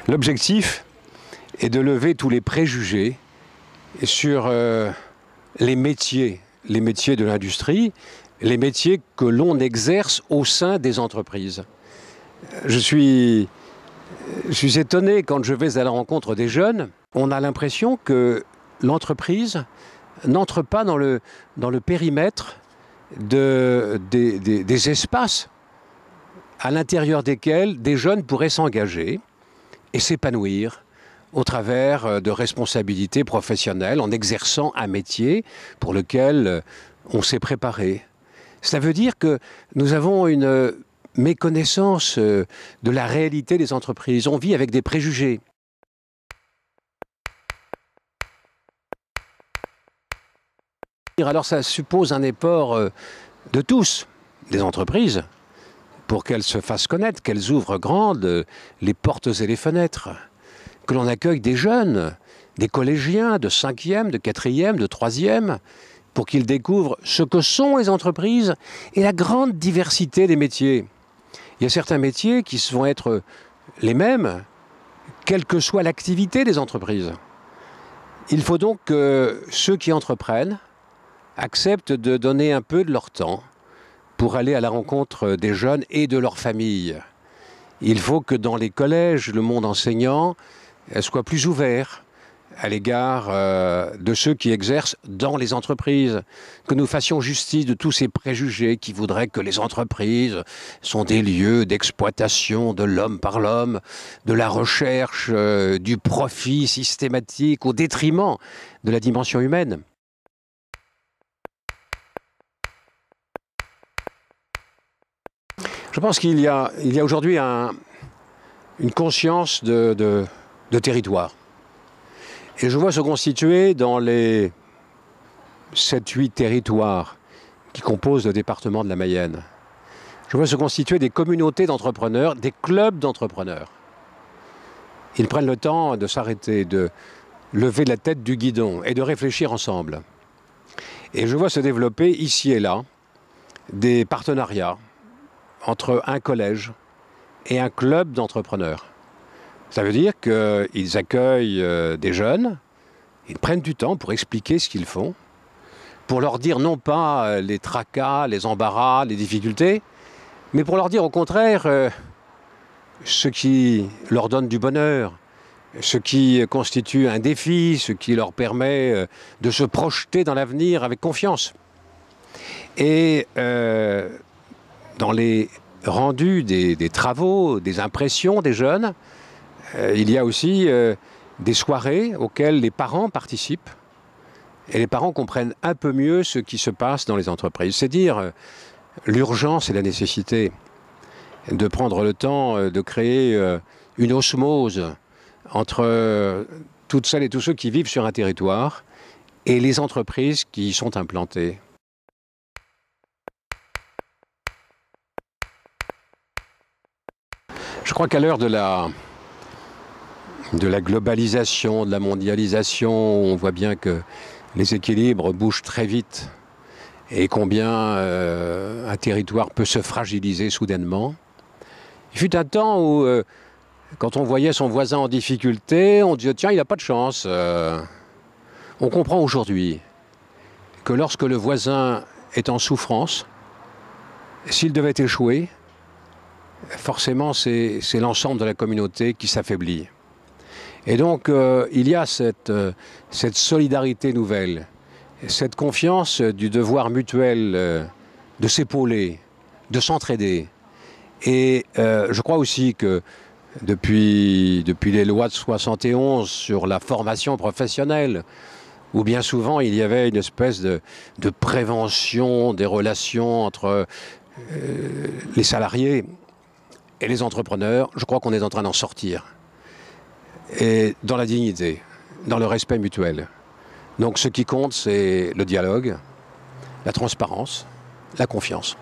L'objectif est de lever tous les préjugés sur les métiers de l'industrie, les métiers que l'on exerce au sein des entreprises. Je suis étonné quand je vais à la rencontre des jeunes. On a l'impression que l'entreprise n'entre pas dans le périmètre des espaces à l'intérieur desquels des jeunes pourraient s'engager et s'épanouir au travers de responsabilités professionnelles en exerçant un métier pour lequel on s'est préparé. Ça veut dire que nous avons une méconnaissance de la réalité des entreprises. On vit avec des préjugés. Alors ça suppose un effort de tous, des entreprises, pour qu'elles se fassent connaître, qu'elles ouvrent grandes les portes et les fenêtres, que l'on accueille des jeunes, des collégiens de 5e, de 4e, de 3e, pour qu'ils découvrent ce que sont les entreprises et la grande diversité des métiers. Il y a certains métiers qui vont être les mêmes, quelle que soit l'activité des entreprises. Il faut donc que ceux qui entreprennent acceptent de donner un peu de leur temps pour aller à la rencontre des jeunes et de leurs familles. Il faut que dans les collèges, le monde enseignant soit plus ouvert à l'égard de ceux qui exercent dans les entreprises, que nous fassions justice de tous ces préjugés qui voudraient que les entreprises sont des lieux d'exploitation de l'homme par l'homme, de la recherche du profit systématique au détriment de la dimension humaine. Je pense qu'il y a aujourd'hui une conscience de territoire. Et je vois se constituer dans les 7-8 territoires qui composent le département de la Mayenne. Je vois se constituer des communautés d'entrepreneurs, des clubs d'entrepreneurs. Ils prennent le temps de s'arrêter, de lever la tête du guidon et de réfléchir ensemble. Et je vois se développer ici et là des partenariats entre un collège et un club d'entrepreneurs. Ça veut dire qu'ils accueillent des jeunes, ils prennent du temps pour expliquer ce qu'ils font, pour leur dire non pas les tracas, les embarras, les difficultés, mais pour leur dire au contraire ce qui leur donne du bonheur, ce qui constitue un défi, ce qui leur permet de se projeter dans l'avenir avec confiance. Et dans les rendus des travaux, des impressions des jeunes, il y a aussi des soirées auxquelles les parents participent et les parents comprennent un peu mieux ce qui se passe dans les entreprises. C'est dire l'urgence et la nécessité de prendre le temps de créer une osmose entre toutes celles et tous ceux qui vivent sur un territoire et les entreprises qui y sont implantées. Je crois qu'à l'heure de la globalisation, de la mondialisation, on voit bien que les équilibres bougent très vite et combien un territoire peut se fragiliser soudainement. Il fut un temps où, quand on voyait son voisin en difficulté, on disait « tiens, il n'a pas de chance ». On comprend aujourd'hui que lorsque le voisin est en souffrance, s'il devait échouer, forcément c'est l'ensemble de la communauté qui s'affaiblit. Et donc il y a cette solidarité nouvelle, cette confiance du devoir mutuel de s'épauler, de s'entraider. Et je crois aussi que depuis les lois de 71 sur la formation professionnelle, où bien souvent il y avait une espèce de prévention des relations entre les salariés et les entrepreneurs, je crois qu'on est en train d'en sortir. Et dans la dignité, dans le respect mutuel. Donc ce qui compte, c'est le dialogue, la transparence, la confiance.